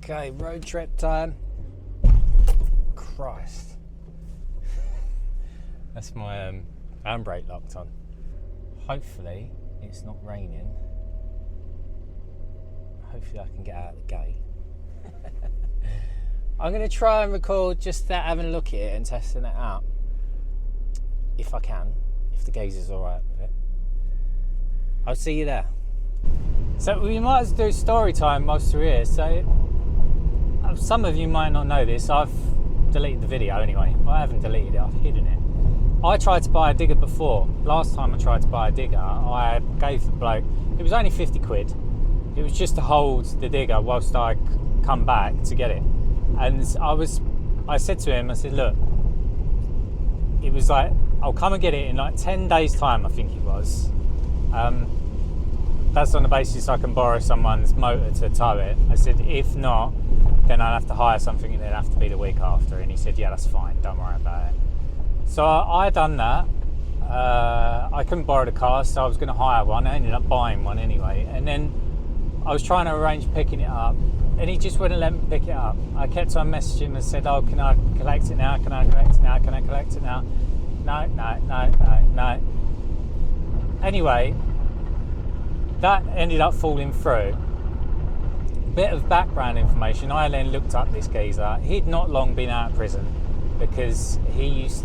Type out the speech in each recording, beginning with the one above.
Okay, road trip time. Christ. That's my handbrake locked on. Hopefully it's not raining. Hopefully I can get out of the gate. I'm going to try and record just that, having a look at it and testing it out. If I can, if the gaze is alright with it. I'll see you there. So we might as well do story time whilst we're here. So some of you might not know this. I've deleted the video anyway. Well, I haven't deleted it, I've hidden it. I tried to buy a digger before. Last time I tried to buy a digger, I gave the bloke, it was only 50 quid. It was just to hold the digger whilst I come back to get it. And I said to him, I said, look, it was like, I'll come and get it in like 10 days time, I think it was. That's on the basis I can borrow someone's motor to tow it. I said, if not, then I'll have to hire something and it'll have to be the week after. And he said, yeah, that's fine, don't worry about it. So I done that. I couldn't borrow the car, so I was going to hire one. I ended up buying one anyway. And then I was trying to arrange picking it up, and he just wouldn't let me pick it up. I kept on messaging him and said, oh, can I collect it now? Can I collect it now? Can I collect it now? No. Anyway, that ended up falling through. Bit of background information. I then looked up this geezer. He'd not long been out of prison because he was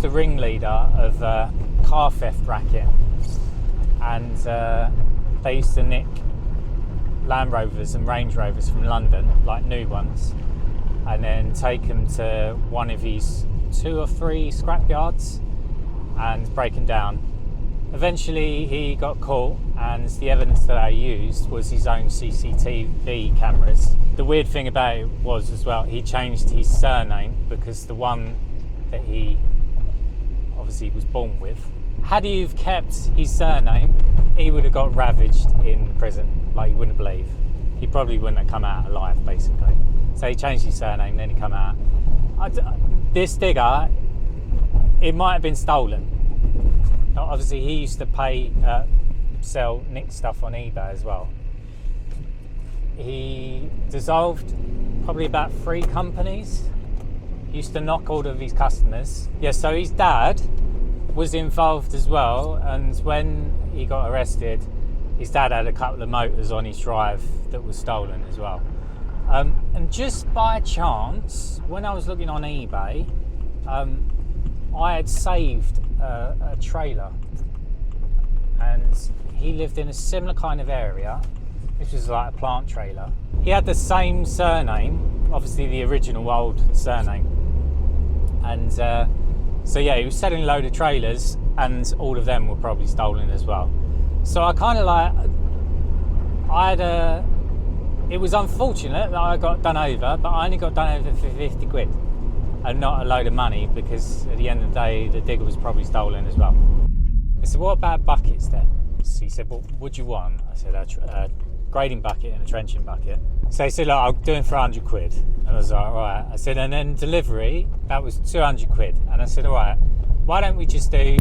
the ringleader of a car theft racket, and they used to nick Land Rovers and Range Rovers from London, like new ones, and then take them to one of his 2 or 3 scrapyards and break them down. Eventually he got caught, and the evidence that I used was his own CCTV cameras. The weird thing about it was as well, he changed his surname because the one that he obviously was born with, had he have kept his surname, he would have got ravaged in prison, like you wouldn't believe. He probably wouldn't have come out alive, basically. So he changed his surname, then he come out. This digger, it might have been stolen. Obviously he used to sell nicked stuff on eBay as well. He dissolved probably about 3 companies. He used to knock all of his customers. Yeah, so his dad was involved as well, and when he got arrested, his dad had a couple of motors on his drive that was stolen as well. And just by chance, when I was looking on eBay, I had saved a trailer, and he lived in a similar kind of area. This was like a plant trailer. He had the same surname, obviously the original old surname, and so yeah, he was selling a load of trailers, and all of them were probably stolen as well. So I kind of like, it was unfortunate that I got done over, but I only got done over for 50 quid and not a load of money, because at the end of the day, the digger was probably stolen as well. I said, what about buckets then? So he said, well, what do you want? I said, a grading bucket and a trenching bucket. So he said, look, I'll do it for 100 quid. And I was like, all right. I said, and then delivery, that was 200 quid. And I said, all right, why don't we just do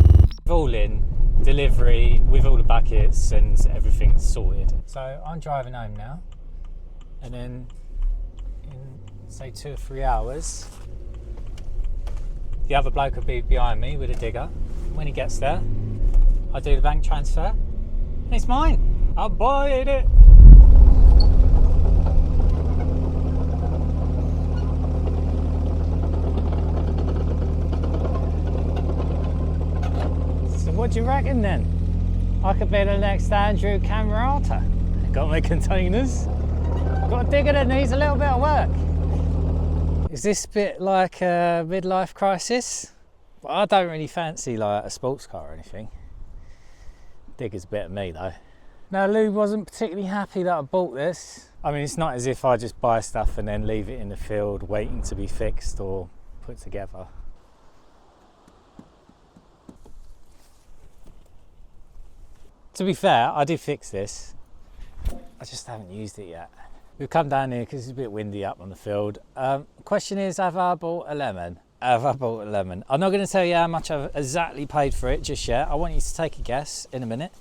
all in delivery with all the buckets and everything sorted? So I'm driving home now, and then in say 2 or 3 hours, the other bloke will be behind me with a digger. When he gets there, I do the bank transfer, and it's mine. I bought it. So what do you reckon then? I could be the next Andrew Camarata. Got my containers. Got a digger that needs a little bit of work. Is this a bit like a midlife crisis? Well, I don't really fancy like a sports car or anything. Digger's a bit of me though. Now Lou wasn't particularly happy that I bought this. I mean, it's not as if I just buy stuff and then leave it in the field waiting to be fixed or put together. To be fair, I did fix this. I just haven't used it yet. We've come down here because it's a bit windy up on the field. Question is, have I bought a lemon? Have I bought a lemon? I'm not going to tell you how much I've exactly paid for it just yet. I want you to take a guess in a minute.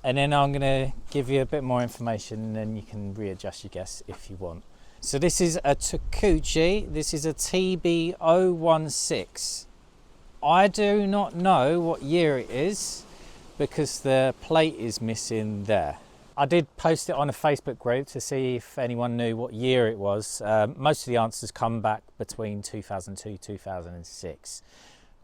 and then I'm going to give you a bit more information, and then you can readjust your guess if you want. So this is a Takeuchi, this is a TB016. I do not know what year it is because the plate is missing there. I did post it on a Facebook group to see if anyone knew what year it was. Most of the answers come back between 2002 2006.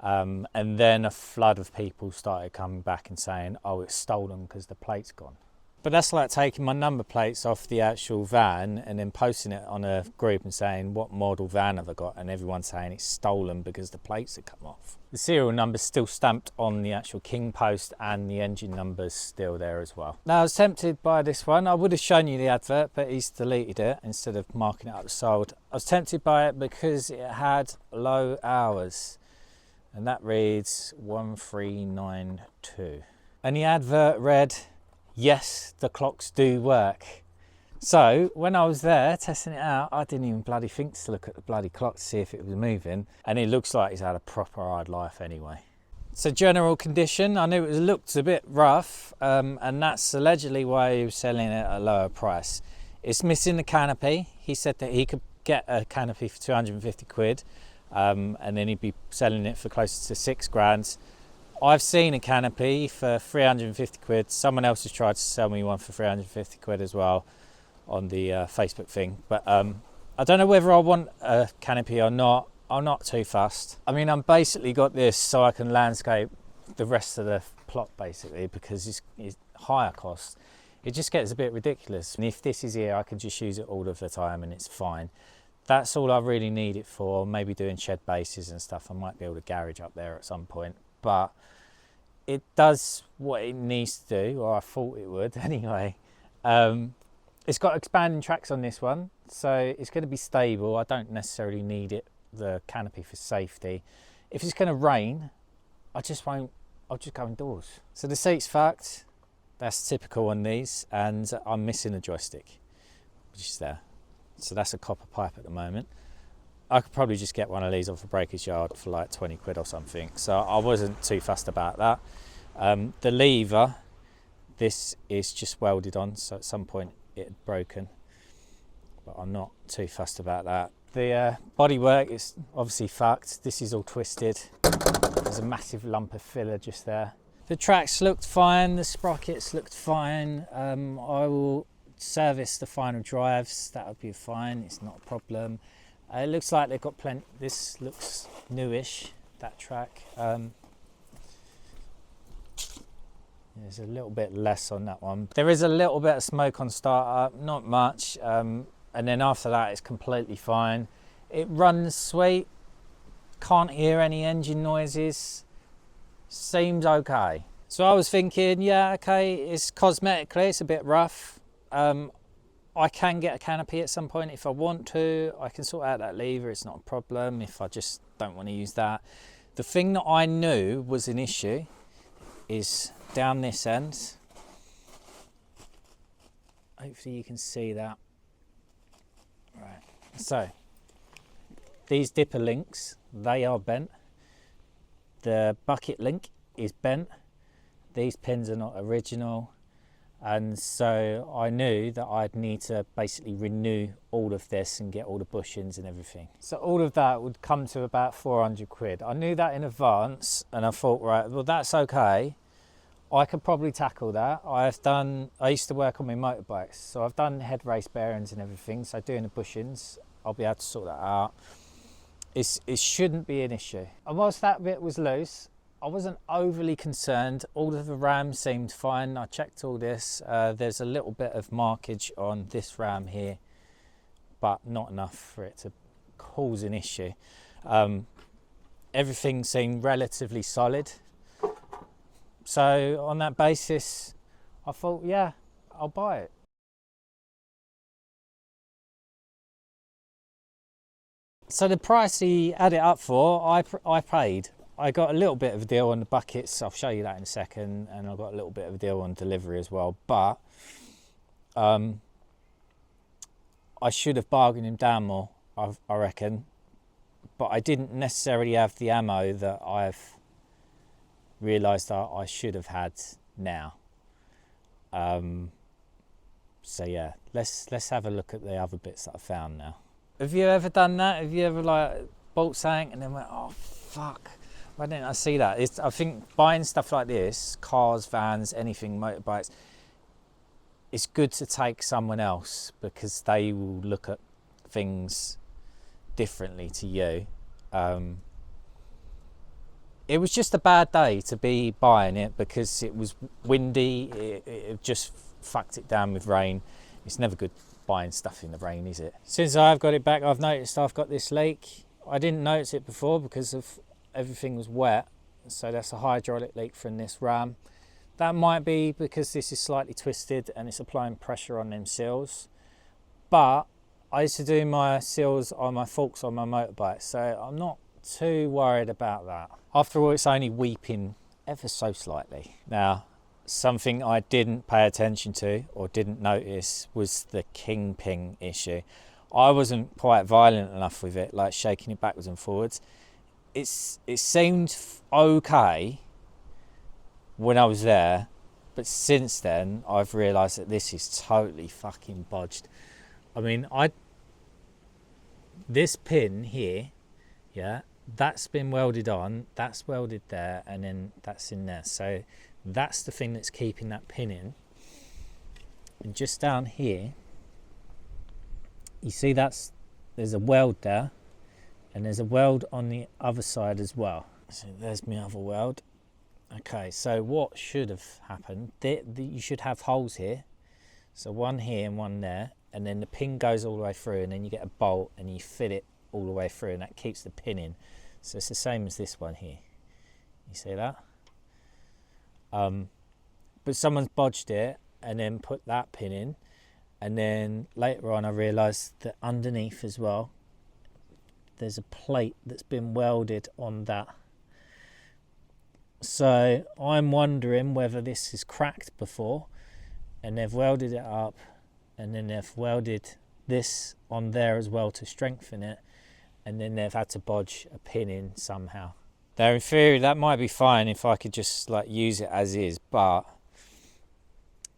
And then a flood of people started coming back and saying, oh, it's stolen because the plate's gone. But that's like taking my number plates off the actual van and then posting it on a group and saying, what model van have I got? And everyone's saying it's stolen because the plates have come off. The serial number's still stamped on the actual king post and the engine number's still there as well. Now, I was tempted by this one. I would have shown you the advert, but he's deleted it instead of marking it up as sold. I was tempted by it because it had low hours, and that reads 1392. And the advert read, yes, the clocks do work. So when I was there testing it out, I didn't even bloody think to look at the bloody clock to see if it was moving. And it looks like he's had a proper hard life anyway. So general condition, I knew it looked a bit rough, and that's allegedly why he was selling it at a lower price. It's missing the canopy. He said that he could get a canopy for 250 quid, and then he'd be selling it for closer to 6 grand. I've seen a canopy for 350 quid. Someone else has tried to sell me one for 350 quid as well on the Facebook thing. But I don't know whether I want a canopy or not. I'm not too fussed. I mean, I'm basically got this so I can landscape the rest of the plot basically, because it's higher cost. It just gets a bit ridiculous. And if this is here, I can just use it all of the time and it's fine. That's all I really need it for. Maybe doing shed bases and stuff. I might be able to garage up there at some point. But it does what it needs to do, or I thought it would anyway. It's got expanding tracks on this one, so it's going to be stable. I don't necessarily need the canopy for safety. If it's going to rain, I'll just go indoors. So the seat's fucked. That's typical on these, and I'm missing a joystick, which is there. So that's a copper pipe at the moment. I could probably just get one of these off a breakage yard for like 20 quid or something. So I wasn't too fussed about that. The lever, this is just welded on, so at some point it had broken, but I'm not too fussed about that. The bodywork is obviously fucked. This is all twisted. There's a massive lump of filler just there. The tracks looked fine, the sprockets looked fine. I will service the final drives, that would be fine, it's not a problem. It looks like they've got plenty. This looks newish, that track. There's a little bit less on that one. There is a little bit of smoke on startup, not much. And then after that, it's completely fine. It runs sweet. Can't hear any engine noises. Seems okay. So I was thinking, yeah, okay, it's cosmetically, it's a bit rough. I can get a canopy at some point if I want to. I can sort out that lever, it's not a problem if I just don't want to use that. The thing that I knew was an issue is down this end. Hopefully you can see that. Right, so these dipper links, they are bent. The bucket link is bent. These pins are not original. And so I knew that I'd need to basically renew all of this and get all the bushings and everything. So all of that would come to about 400 quid. I knew that in advance and I thought, right, well, that's okay. I could probably tackle that. I used to work on my motorbikes, so I've done head race bearings and everything. So doing the bushings, I'll be able to sort that out. It shouldn't be an issue. And whilst that bit was loose, I wasn't overly concerned. All of the rams seemed fine. I checked all this. There's a little bit of markage on this ram here, but not enough for it to cause an issue. Everything seemed relatively solid. So on that basis, I thought, yeah, I'll buy it. So the price he had it up for, I paid. I got a little bit of a deal on the buckets. I'll show you that in a second. And I got a little bit of a deal on delivery as well. But I should have bargained him down more, I reckon. But I didn't necessarily have the ammo that I've realised that I should have had now. So yeah, let's have a look at the other bits that I found now. Have you ever done that? Have you ever like bought something and then went, oh fuck, why didn't I see that? I think buying stuff like this, cars, vans, anything, motorbikes, it's good to take someone else because they will look at things differently to you. It was just a bad day to be buying it because it was windy. It just fucked it down with rain. It's never good buying stuff in the rain, is it? Since I've got it back, I've noticed I've got this leak. I didn't notice it before because of everything was wet. So that's a hydraulic leak from this ram. That might be because this is slightly twisted and it's applying pressure on them seals. But I used to do my seals on my forks on my motorbike, so I'm not too worried about that. After all, it's only weeping ever so slightly. Now, something I didn't pay attention to or didn't notice was the kingpin issue. I wasn't quite violent enough with it, like shaking it backwards and forwards. It seemed okay when I was there, but since then I've realised that this is totally fucking bodged. I mean, this pin here, yeah, that's been welded on, that's welded there, and then that's in there. So that's the thing that's keeping that pin in. And just down here, you see there's a weld there, and there's a weld on the other side as well. So there's my other weld. Okay, so what should have happened, you should have holes here. So one here and one there, and then the pin goes all the way through, and then you get a bolt and you fit it all the way through, and that keeps the pin in. So it's the same as this one here. You see that? But someone's bodged it and then put that pin in, and then later on I realised that underneath as well there's a plate that's been welded on that. So I'm wondering whether this is cracked before and they've welded it up, and then they've welded this on there as well to strengthen it, and then they've had to bodge a pin in somehow. Now in theory that might be fine if I could just like use it as is, but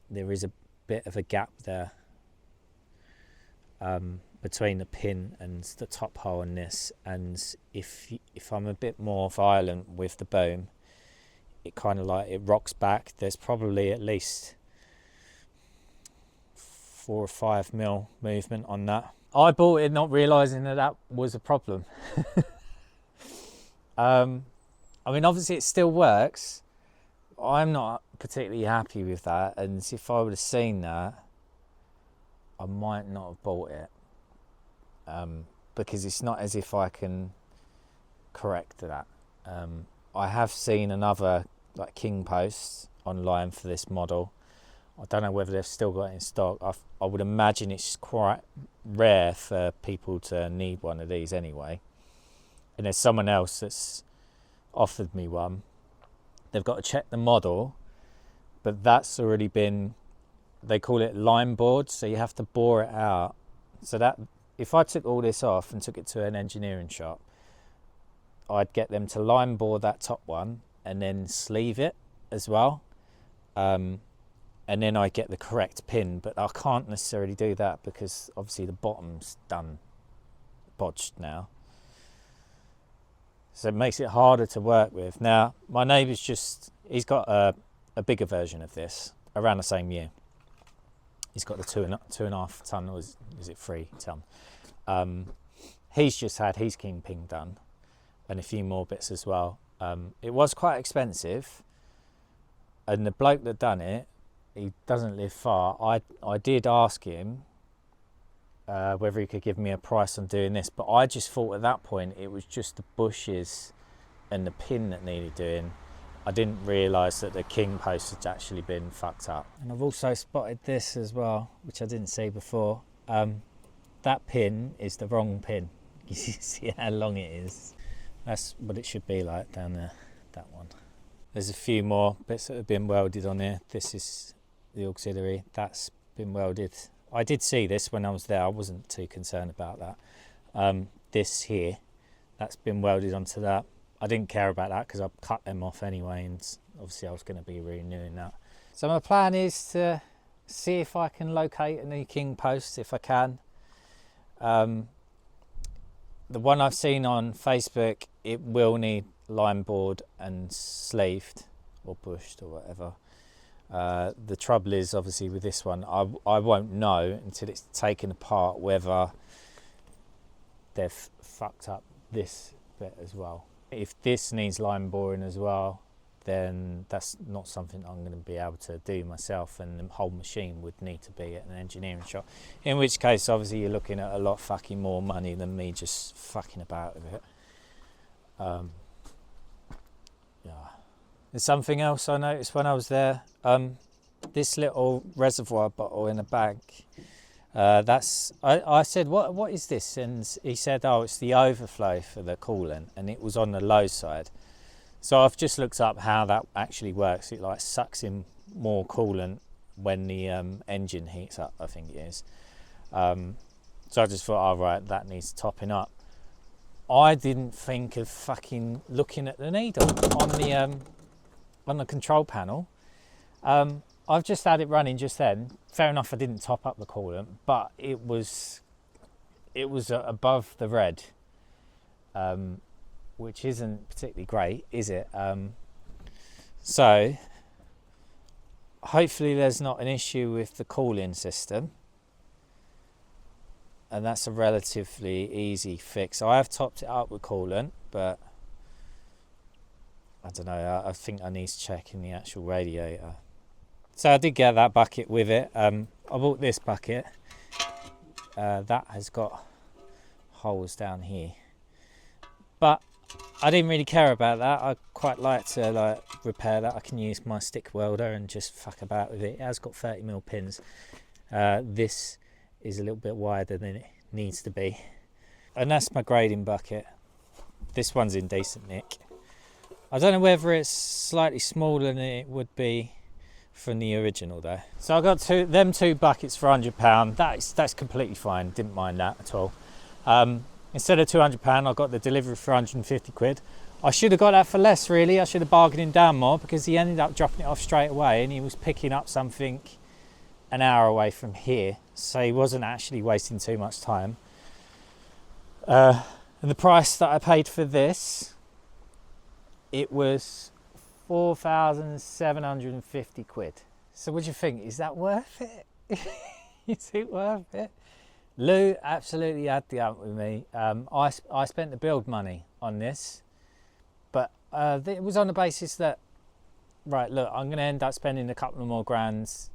there is a bit of a gap there between the pin and the top hole in this, and if I'm a bit more violent with the boom, it kind of like it rocks back. There's probably at least 4 or 5 mil movement on that. I bought it not realising that was a problem. I mean, obviously it still works. I'm not particularly happy with that, and if I would have seen that, I might not have bought it, because it's not as if I can correct that. I have seen another like king post online for this model. I don't know whether they've still got it in stock. I would imagine it's quite rare for people to need one of these anyway. And there's someone else that's offered me one. They've got to check the model, but that's already been, they call it line board, so you have to bore it out. So that if I took all this off and took it to an engineering shop, I'd get them to line bore that top one and then sleeve it as well. And then I get the correct pin, but I can't necessarily do that because obviously the bottom's done bodged now. So it makes it harder to work with. Now, my neighbour's he's got a bigger version of this, around the same year. He's got the 2.5 ton, or is it 3 ton? He's just had his kingpin done and a few more bits as well. It was quite expensive, and the bloke that done it, he doesn't live far. I did ask him whether he could give me a price on doing this, but I just thought at that point it was just the bushes and the pin that needed doing. I didn't realise that the king post had actually been fucked up. And I've also spotted this as well, which I didn't see before. That pin is the wrong pin. You see how long it is? That's what it should be like down there, that one. There's a few more bits that have been welded on here. This is the auxiliary, that's been welded. I did see this when I was there, I wasn't too concerned about that. This here, that's been welded onto that. I didn't care about that because I cut them off anyway, and obviously I was going to be renewing that. So my plan is to see if I can locate a new king post, if I can. The one I've seen on Facebook, it will need line board and sleeved or bushed or whatever. The trouble is, obviously, with this one, I won't know until it's taken apart whether they've fucked up this bit as well. If this needs line boring as well, then that's not something I'm going to be able to do myself, and the whole machine would need to be at an engineering shop, in which case obviously you're looking at a lot fucking more money than me just fucking about with it. Yeah. There's something else I noticed when I was there. This little reservoir bottle in a bag, I said, what is this? And he said, oh, it's the overflow for the coolant, and it was on the low side. So I've just looked up how that actually works. It like sucks in more coolant when the engine heats up, I think it is. So I just thought, oh right, that needs topping up. I didn't think of fucking looking at the needle on the control panel. I've just had it running just then. Fair enough, I didn't top up the coolant, but it was above the red. Which isn't particularly great, is it? So hopefully there's not an issue with the cooling system, and that's a relatively easy fix. I have topped it up with coolant, but I don't know, I think I need to check in the actual radiator. So I did get that bucket with it. I bought this bucket that has got holes down here, but I didn't really care about that. I quite like to repair that. I can use my stick welder and just fuck about with it. It has got 30mm pins. This is a little bit wider than it needs to be. And that's my grading bucket. This one's in decent nick. I don't know whether it's slightly smaller than it would be from the original though. So I got them two buckets for £100. That's completely fine. Didn't mind that at all. Instead of £200, I got the delivery for 150 quid. I should have got that for less, really. I should have bargained him down more, because he ended up dropping it off straight away, and he was picking up something an hour away from here, so he wasn't actually wasting too much time. And the price that I paid for this, it was 4,750 quid. So what do you think? Is that worth it? Is it worth it? Lou absolutely had the up with me. I spent the build money on this, but it was on the basis that, right, look, I'm going to end up spending a couple of more grand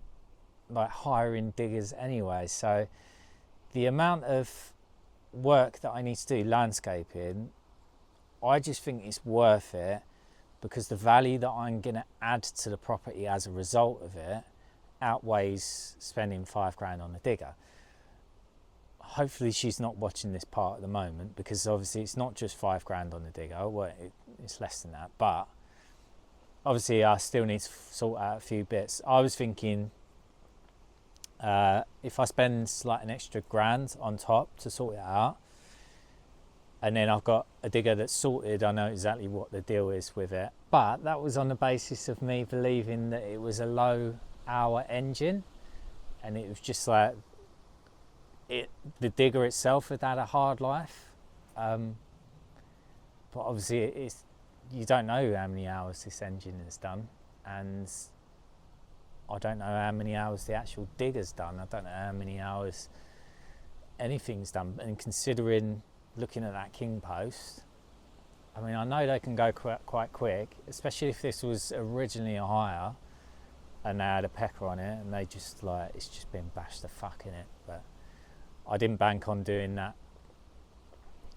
like hiring diggers anyway, so the amount of work that I need to do landscaping, I just think it's worth it, because the value that I'm going to add to the property as a result of it outweighs spending £5 on the digger. Hopefully she's not watching this part at the moment, because obviously it's not just £5 on the digger. Well, it's less than that, but obviously I still need to sort out a few bits. I was thinking if I spend like an extra £1,000 on top to sort it out, and then I've got a digger that's sorted, I know exactly what the deal is with it. But that was on the basis of me believing that it was a low hour engine, and it was just like the digger itself had had a hard life, but obviously you don't know how many hours this engine has done, and I don't know how many hours the actual digger's done. I don't know how many hours anything's done, and considering looking at that king post, I mean, I know they can go quite quick, especially if this was originally a hire and they had a pecker on it and they just like, it's just been bashed the fuck in it. But I didn't bank on doing that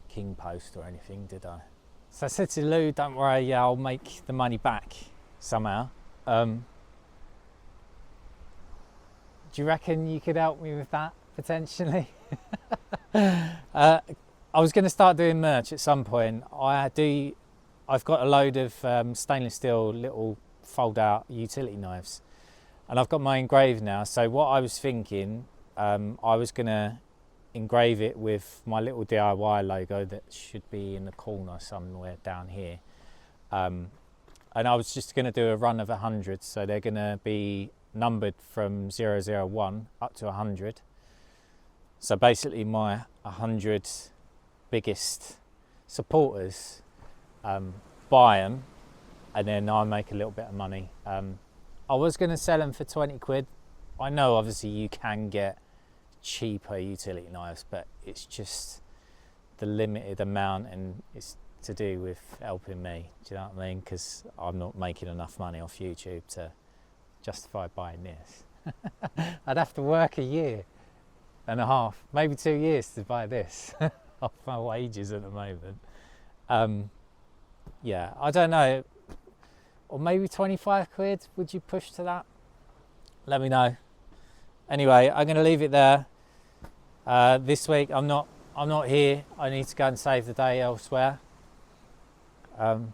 king post or anything, did I? So I said to Lou, don't worry, yeah, I'll make the money back somehow. Do you reckon you could help me with that potentially? I was going to start doing merch at some point. I've got a load of stainless steel little fold out utility knives, and I've got my engrave now. So what I was thinking, I was going to engrave it with my little DIY logo that should be in the corner somewhere down here. And I was just going to do a run of 100, so they're going to be numbered from 001 up to 100. So basically my 100 biggest supporters buy them, and then I make a little bit of money. I was going to sell them for 20 quid. I know obviously you can get cheaper utility knives, but it's just the limited amount, and it's to do with helping me. Do you know what I mean? Because I'm not making enough money off YouTube to justify buying this. I'd have to work a year and a half, maybe 2 years to buy this off my wages at the moment. Yeah, I don't know, or maybe 25 quid. Would you push to that? Let me know. Anyway, I'm going to leave it there. This week I'm not here. I need to go and save the day elsewhere.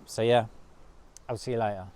So yeah, I'll see you later.